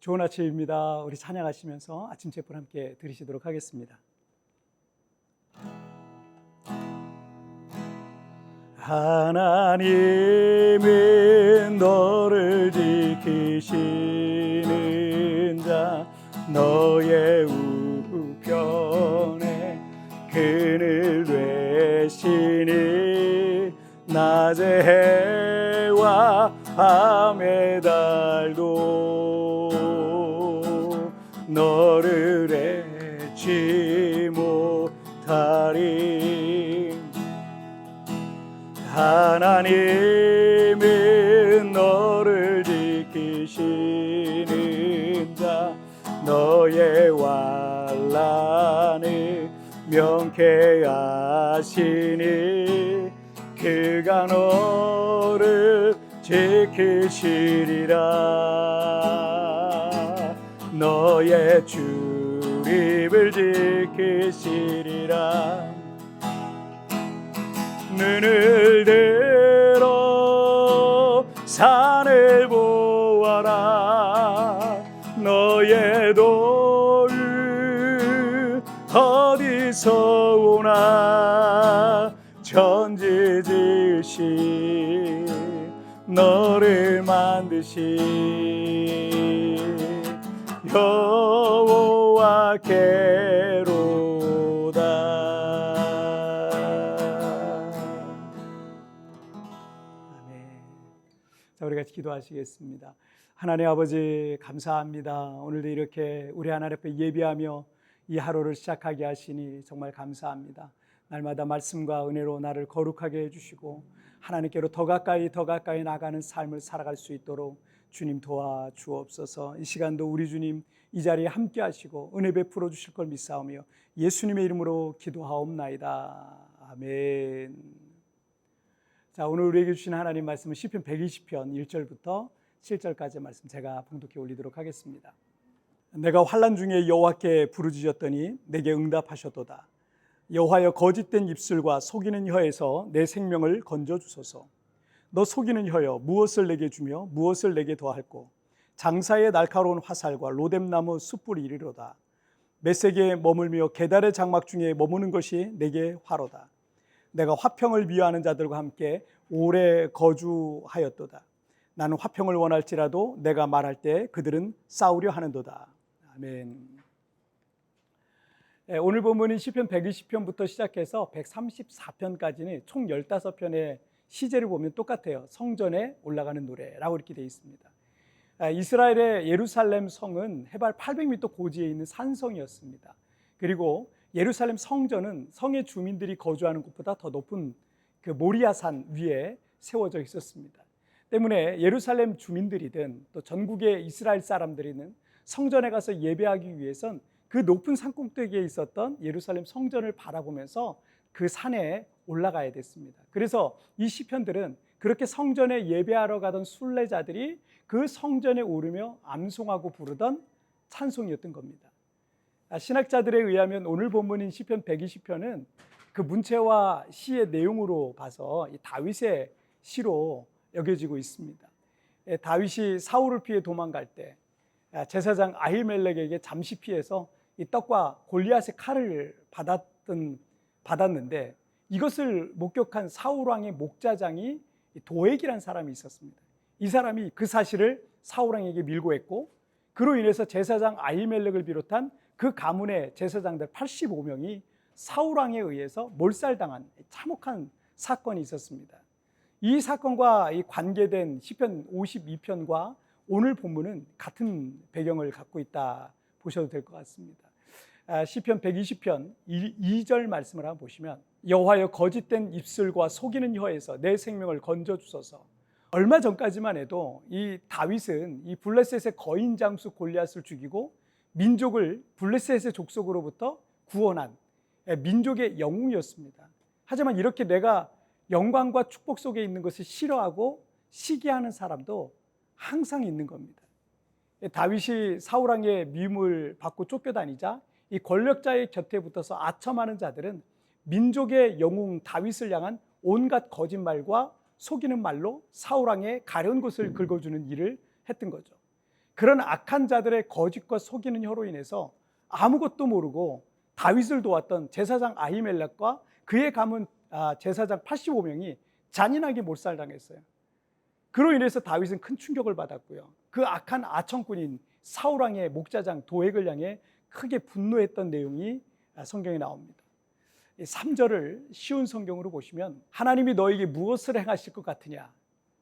좋은 아침입니다. 우리 찬양하시면서 아침 제풀 함께 들으시도록 하겠습니다. 하나님은 너를 지키시는 자, 너의 우편에 그늘 되시니 낮의 해와 밤의 달도 너를 해치 못하리. 하나님은 너를 지키시는 자, 너의 환난을 명쾌하시니 그가 너를 지키시리라. 너의 출입을 지키시리라. 눈을 들어 산을 보아라. 너의 도울 어디서 오나. 천지지으신 너를 만드신 여호와께로다. 자, 우리 같이 기도하시겠습니다. 하나님 아버지, 감사합니다. 오늘도 이렇게 우리 하나님 앞에 예배하며 이 하루를 시작하게 하시니 정말 감사합니다. 날마다 말씀과 은혜로 나를 거룩하게 해주시고 하나님께로 더 가까이 나가는 삶을 살아갈 수 있도록 주님 도와주옵소서. 이 시간도 우리 주님 이 자리에 함께 하시고 은혜 베풀어 주실 걸 믿사오며 예수님의 이름으로 기도하옵나이다. 아멘. 자, 오늘 우리에게 주신 하나님 말씀은 시편 120편 1절부터 7절까지의 말씀 제가 봉독해 올리도록 하겠습니다. 내가 환난 중에 여호와께 부르짖었더니 내게 응답하셨도다. 여호와여, 거짓된 입술과 속이는 혀에서 내 생명을 건져주소서. 너 속이는 혀여, 무엇을 내게 주며 무엇을 내게 더할꼬. 장사의 날카로운 화살과 로뎀나무 숯불이 이르로다. 메색에 머물며 계달의 장막 중에 머무는 것이 내게 화로다. 내가 화평을 미워하는 자들과 함께 오래 거주하였도다. 나는 화평을 원할지라도 내가 말할 때 그들은 싸우려 하는도다. 아멘. 오늘 본문은 시편 120편부터 시작해서 134편까지는 총 15편의 시제를 보면 똑같아요. 성전에 올라가는 노래라고 이렇게 되어 있습니다. 이스라엘의 예루살렘 성은 해발 800m 고지에 있는 산성이었습니다. 그리고 예루살렘 성전은 성의 주민들이 거주하는 곳보다 더 높은 그 모리아산 위에 세워져 있었습니다. 때문에 예루살렘 주민들이든 또 전국의 이스라엘 사람들이든 성전에 가서 예배하기 위해선 그 높은 산꼭대기에 있었던 예루살렘 성전을 바라보면서 그 산에 올라가야 됐습니다. 그래서 이 시편들은 그렇게 성전에 예배하러 가던 순례자들이 그 성전에 오르며 암송하고 부르던 찬송이었던 겁니다. 신학자들에 의하면 오늘 본문인 시편 120편은 그 문체와 시의 내용으로 봐서 이 다윗의 시로 여겨지고 있습니다. 다윗이 사울을 피해 도망갈 때 제사장 아히멜렉에게 잠시 피해서 이 떡과 골리앗의 칼을 받았는데 이것을 목격한 사울 왕의 목자장이 도액이라는 사람이 있었습니다. 이 사람이 그 사실을 사울 왕에게 밀고했고 그로 인해서 제사장 아히멜렉을 비롯한 그 가문의 제사장들 85명이 사울 왕에 의해서 몰살당한 참혹한 사건이 있었습니다. 이 사건과 관계된 시편 52편과 오늘 본문은 같은 배경을 갖고 있다 보셔도 될 것 같습니다. 시편 120편 2절 말씀을 한번 보시면 여호와여, 거짓된 입술과 속이는 혀에서 내 생명을 건져주소서. 얼마 전까지만 해도 이 다윗은 이 블레셋의 거인 장수 골리앗을 죽이고 민족을 블레셋의 족속으로부터 구원한 민족의 영웅이었습니다. 하지만 이렇게 내가 영광과 축복 속에 있는 것을 싫어하고 시기하는 사람도 항상 있는 겁니다. 다윗이 사울 왕의 미움을 받고 쫓겨다니자 이 권력자의 곁에 붙어서 아첨하는 자들은 민족의 영웅 다윗을 향한 온갖 거짓말과 속이는 말로 사울 왕의 가려운 곳을 긁어주는 일을 했던 거죠. 그런 악한 자들의 거짓과 속이는 혀로 인해서 아무것도 모르고 다윗을 도왔던 제사장 아히멜렉과 그의 가문 제사장 85명이 잔인하게 몰살당했어요. 그로 인해서 다윗은 큰 충격을 받았고요. 그 악한 아청꾼인 사울왕의 목자장 도액을 향해 크게 분노했던 내용이 성경에 나옵니다. 3절을 쉬운 성경으로 보시면 하나님이 너에게 무엇을 행하실 것 같으냐?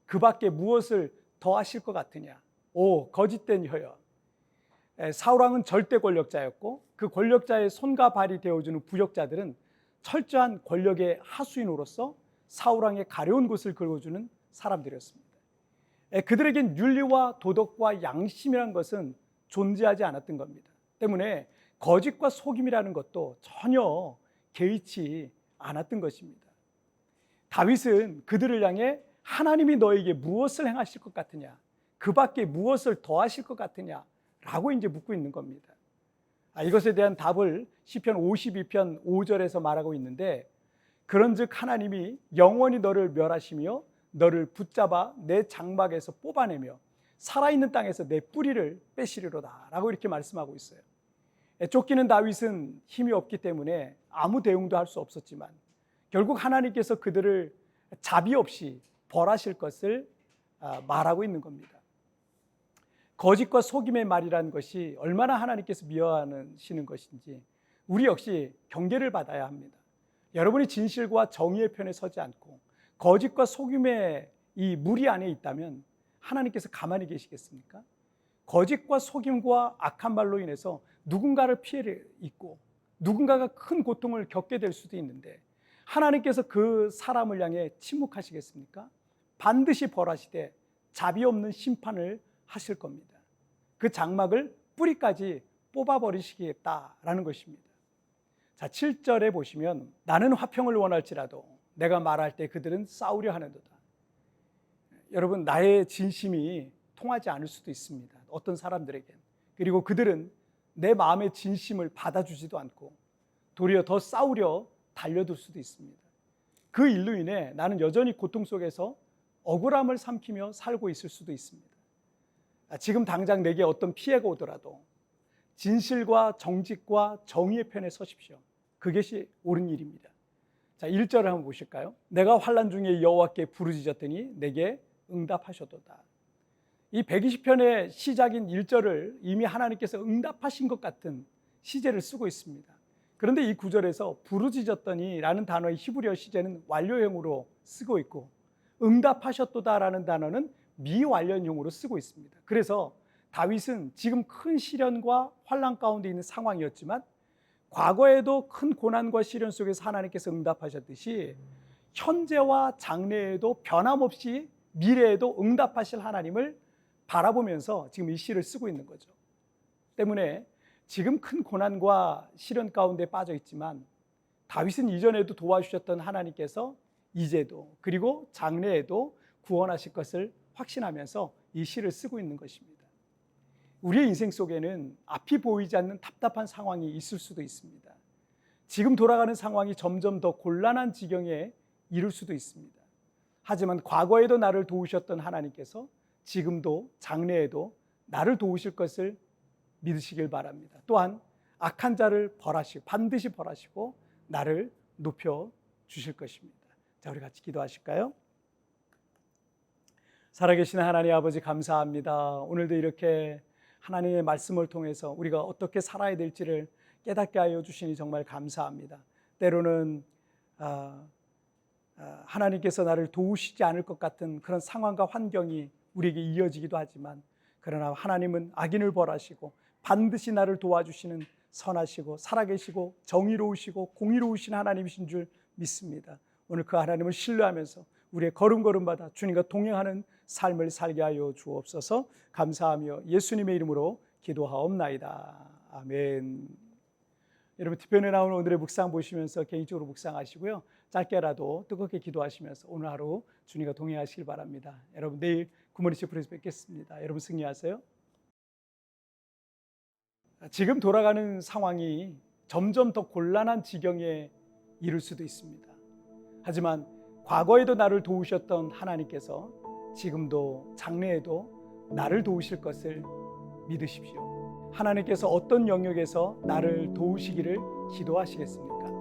그 밖에 무엇을 더하실 것 같으냐? 오 거짓된 혀여. 사울왕은 절대 권력자였고 그 권력자의 손과 발이 되어주는 부역자들은 철저한 권력의 하수인으로서 사울왕의 가려운 곳을 긁어주는 사람들이었습니다. 그들에겐 윤리와 도덕과 양심이라는 것은 존재하지 않았던 겁니다. 때문에 거짓과 속임이라는 것도 전혀 개의치 않았던 것입니다. 다윗은 그들을 향해 하나님이 너에게 무엇을 행하실 것 같으냐? 그 밖에 무엇을 더하실 것 같으냐? 라고 이제 묻고 있는 겁니다. 이것에 대한 답을 시편 52편 5절에서 말하고 있는데 그런즉 하나님이 영원히 너를 멸하시며 너를 붙잡아 내 장막에서 뽑아내며 살아있는 땅에서 내 뿌리를 빼시리로다 라고 이렇게 말씀하고 있어요. 쫓기는 다윗은 힘이 없기 때문에 아무 대응도 할 수 없었지만 결국 하나님께서 그들을 자비 없이 벌하실 것을 말하고 있는 겁니다. 거짓과 속임의 말이라는 것이 얼마나 하나님께서 미워하시는 것인지 우리 역시 경계를 받아야 합니다. 여러분이 진실과 정의의 편에 서지 않고 거짓과 속임의 이 무리 안에 있다면 하나님께서 가만히 계시겠습니까? 거짓과 속임과 악한 말로 인해서 누군가를 피해를 입고 누군가가 큰 고통을 겪게 될 수도 있는데 하나님께서 그 사람을 향해 침묵하시겠습니까? 반드시 벌하시되 자비 없는 심판을 하실 겁니다. 그 장막을 뿌리까지 뽑아버리시겠다라는 것입니다. 자, 7절에 보시면 나는 화평을 원할지라도 내가 말할 때 그들은 싸우려 하는도다. 여러분, 나의 진심이 통하지 않을 수도 있습니다. 어떤 사람들에겐. 그리고 그들은 내 마음의 진심을 받아주지도 않고 도리어 더 싸우려 달려들 수도 있습니다. 그 일로 인해 나는 여전히 고통 속에서 억울함을 삼키며 살고 있을 수도 있습니다. 지금 당장 내게 어떤 피해가 오더라도 진실과 정직과 정의의 편에 서십시오. 그것이 옳은 일입니다. 자, 1절을 한번 보실까요? 내가 환난 중에 여호와께 부르짖었더니 내게 응답하셨도다. 이 120편의 시작인 1절을 이미 하나님께서 응답하신 것 같은 시제를 쓰고 있습니다. 그런데 이 구절에서 부르짖었더니 라는 단어의 히브리어 시제는 완료형으로 쓰고 있고 응답하셨도다라는 단어는 미완료형으로 쓰고 있습니다. 그래서 다윗은 지금 큰 시련과 환난 가운데 있는 상황이었지만 과거에도 큰 고난과 시련 속에서 하나님께서 응답하셨듯이 현재와 장래에도 변함없이 미래에도 응답하실 하나님을 바라보면서 지금 이 시를 쓰고 있는 거죠. 때문에 지금 큰 고난과 시련 가운데 빠져 있지만 다윗은 이전에도 도와주셨던 하나님께서 이제도 그리고 장래에도 구원하실 것을 확신하면서 이 시를 쓰고 있는 것입니다. 우리의 인생 속에는 앞이 보이지 않는 답답한 상황이 있을 수도 있습니다. 지금 돌아가는 상황이 점점 더 곤란한 지경에 이를 수도 있습니다. 하지만 과거에도 나를 도우셨던 하나님께서 지금도 장래에도 나를 도우실 것을 믿으시길 바랍니다. 또한 악한 자를 반드시 벌하시고 나를 높여 주실 것입니다. 자, 우리 같이 기도하실까요? 살아계신 하나님 아버지 감사합니다. 오늘도 이렇게 하나님의 말씀을 통해서 우리가 어떻게 살아야 될지를 깨닫게 하여 주시니 정말 감사합니다. 때로는 하나님께서 나를 도우시지 않을 것 같은 그런 상황과 환경이 우리에게 이어지기도 하지만 그러나 하나님은 악인을 벌하시고 반드시 나를 도와주시는 선하시고 살아계시고 정의로우시고 공의로우신 하나님이신 줄 믿습니다. 오늘 그 하나님을 신뢰하면서 우리의 걸음걸음마다 주님과 동행하는 삶을 살게 하여 주옵소서. 감사하며 예수님의 이름으로 기도하옵나이다. 아멘. 여러분, 뒤편에 나오는 오늘의 묵상 보시면서 개인적으로 묵상하시고요. 짧게라도 뜨겁게 기도하시면서 오늘 하루 주님과 동행하시길 바랍니다. 여러분, 내일 굿모닝 프레스 뵙겠습니다. 여러분 승리하세요. 지금 돌아가는 상황이 점점 더 곤란한 지경에 이를 수도 있습니다. 하지만 과거에도 나를 도우셨던 하나님께서 지금도 장래에도 나를 도우실 것을 믿으십시오. 하나님께서 어떤 영역에서 나를 도우시기를 기도하시겠습니까?